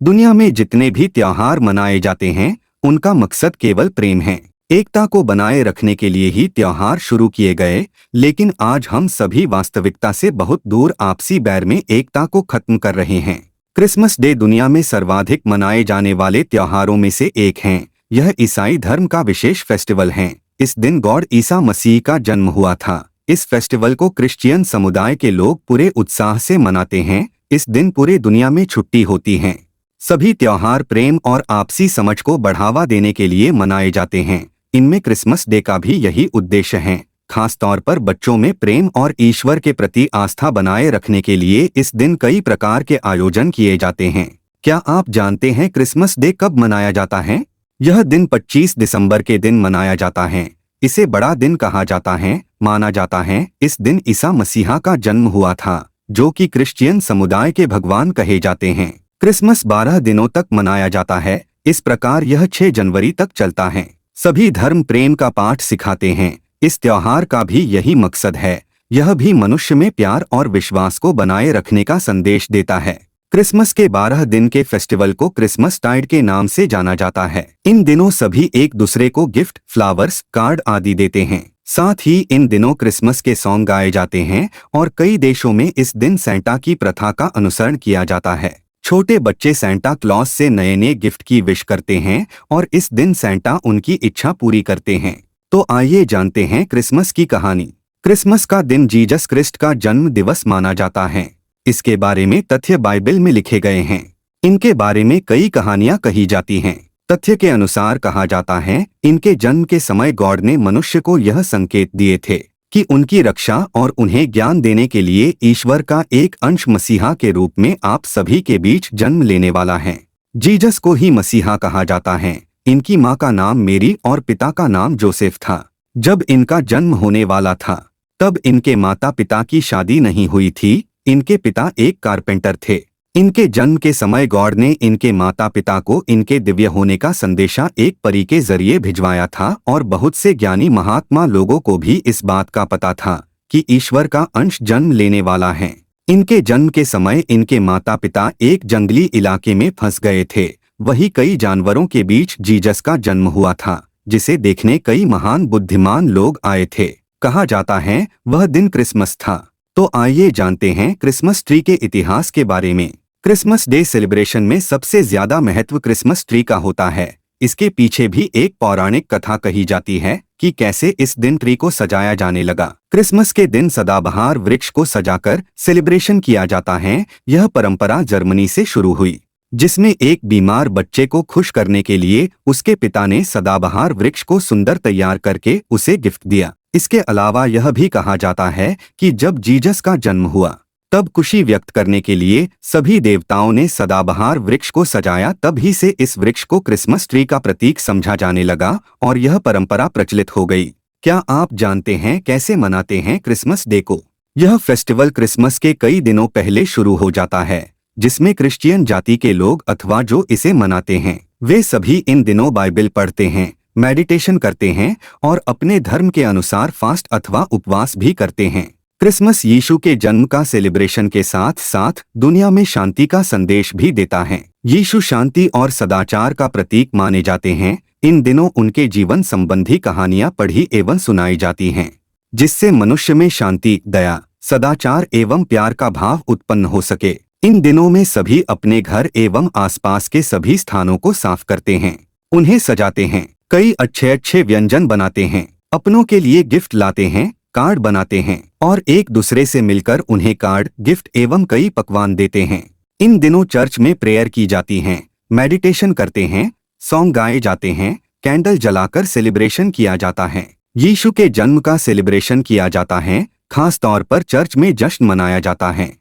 दुनिया में जितने भी त्योहार मनाए जाते हैं उनका मकसद केवल प्रेम है। एकता को बनाए रखने के लिए ही त्योहार शुरू किए गए, लेकिन आज हम सभी वास्तविकता से बहुत दूर आपसी बैर में एकता को खत्म कर रहे हैं। क्रिसमस डे दुनिया में सर्वाधिक मनाए जाने वाले त्योहारों में से एक है। यह ईसाई धर्म का विशेष फेस्टिवल है। इस दिन गॉड ईसा मसीह का जन्म हुआ था। इस फेस्टिवल को क्रिश्चियन समुदाय के लोग पूरे उत्साह से मनाते हैं। इस दिन पूरे दुनिया में छुट्टी होती है। सभी त्योहार प्रेम और आपसी समझ को बढ़ावा देने के लिए मनाए जाते हैं। इनमें क्रिसमस डे का भी यही उद्देश्य है। खास तौर पर बच्चों में प्रेम और ईश्वर के प्रति आस्था बनाए रखने के लिए इस दिन कई प्रकार के आयोजन किए जाते हैं। क्या आप जानते हैं क्रिसमस डे कब मनाया जाता है? यह दिन 25 दिसंबर के दिन मनाया जाता है। इसे बड़ा दिन कहा जाता है। माना जाता है इस दिन ईसा मसीहा का जन्म हुआ था, जो कि क्रिश्चियन समुदाय के भगवान कहे जाते हैं। क्रिसमस 12 दिनों तक मनाया जाता है। इस प्रकार यह 6 जनवरी तक चलता है। सभी धर्म प्रेम का पाठ सिखाते हैं। इस त्योहार का भी यही मकसद है। यह भी मनुष्य में प्यार और विश्वास को बनाए रखने का संदेश देता है। क्रिसमस के 12 दिन के फेस्टिवल को क्रिसमस टाइड के नाम से जाना जाता है। इन दिनों सभी एक दूसरे को गिफ्ट, फ्लावर्स, कार्ड आदि देते हैं। साथ ही इन दिनों क्रिसमस के सॉन्ग गाए जाते हैं और कई देशों में इस दिन सैंटा की प्रथा का अनुसरण किया जाता है। छोटे बच्चे सैंटा क्लॉज से नए नए गिफ्ट की विश करते हैं और इस दिन सैंटा उनकी इच्छा पूरी करते हैं। तो आइए जानते हैं क्रिसमस की कहानी। क्रिसमस का दिन जीसस क्रिस्ट का जन्म दिवस माना जाता है। इसके बारे में तथ्य बाइबल में लिखे गए हैं। इनके बारे में कई कहानियां कही जाती हैं। तथ्य के अनुसार कहा जाता है इनके जन्म के समय गॉड ने मनुष्य को यह संकेत दिए थे कि उनकी रक्षा और उन्हें ज्ञान देने के लिए ईश्वर का एक अंश मसीहा के रूप में आप सभी के बीच जन्म लेने वाला है। जीसस को ही मसीहा कहा जाता है। इनकी माँ का नाम मेरी और पिता का नाम जोसेफ था। जब इनका जन्म होने वाला था तब इनके माता पिता की शादी नहीं हुई थी। इनके पिता एक कारपेंटर थे। इनके जन्म के समय गॉड ने इनके माता पिता को इनके दिव्य होने का संदेशा एक परी के जरिए भिजवाया था और बहुत से ज्ञानी महात्मा लोगों को भी इस बात का पता था कि ईश्वर का अंश जन्म लेने वाला है। इनके जन्म के समय इनके माता पिता एक जंगली इलाके में फंस गए थे। वही कई जानवरों के बीच जीसस का जन्म हुआ था, जिसे देखने कई महान बुद्धिमान लोग आए थे। कहा जाता है वह दिन क्रिसमस था। तो आइए जानते हैं क्रिसमस ट्री के इतिहास के बारे में। क्रिसमस डे सेलिब्रेशन में सबसे ज्यादा महत्व क्रिसमस ट्री का होता है। इसके पीछे भी एक पौराणिक कथा कही जाती है कि कैसे इस दिन ट्री को सजाया जाने लगा। क्रिसमस के दिन सदाबहार वृक्ष को सजाकर सेलिब्रेशन किया जाता है। यह परंपरा जर्मनी से शुरू हुई, जिसमें एक बीमार बच्चे को खुश करने के लिए उसके पिता ने सदाबहार वृक्ष को सुंदर तैयार करके उसे गिफ्ट दिया। इसके अलावा यह भी कहा जाता है कि जब जीसस का जन्म हुआ तब खुशी व्यक्त करने के लिए सभी देवताओं ने सदाबहार वृक्ष को सजाया। तभी से इस वृक्ष को क्रिसमस ट्री का प्रतीक समझा जाने लगा और यह परंपरा प्रचलित हो गई। क्या आप जानते हैं कैसे मनाते हैं क्रिसमस डे को? यह फेस्टिवल क्रिसमस के कई दिनों पहले शुरू हो जाता है, जिसमें क्रिश्चियन जाति के लोग अथवा जो इसे मनाते हैं वे सभी इन दिनों बाइबल पढ़ते हैं, मेडिटेशन करते हैं और अपने धर्म के अनुसार फास्ट अथवा उपवास भी करते हैं। क्रिसमस यीशु के जन्म का सेलिब्रेशन के साथ साथ दुनिया में शांति का संदेश भी देता है। यीशु शांति और सदाचार का प्रतीक माने जाते हैं। इन दिनों उनके जीवन संबंधी कहानियां पढ़ी एवं सुनाई जाती हैं, जिससे मनुष्य में शांति, दया, सदाचार एवं प्यार का भाव उत्पन्न हो सके। इन दिनों में सभी अपने घर एवं आसपास के सभी स्थानों को साफ करते हैं, उन्हें सजाते हैं, कई अच्छे अच्छे व्यंजन बनाते हैं, अपनों के लिए गिफ्ट लाते हैं, कार्ड बनाते हैं और एक दूसरे से मिलकर उन्हें कार्ड, गिफ्ट एवं कई पकवान देते हैं। इन दिनों चर्च में प्रेयर की जाती है, मेडिटेशन करते हैं, सॉन्ग गाए जाते हैं, कैंडल जलाकर सेलिब्रेशन किया जाता है। यीशु के जन्म का सेलिब्रेशन किया जाता है। खास तौर पर चर्च में जश्न मनाया जाता है।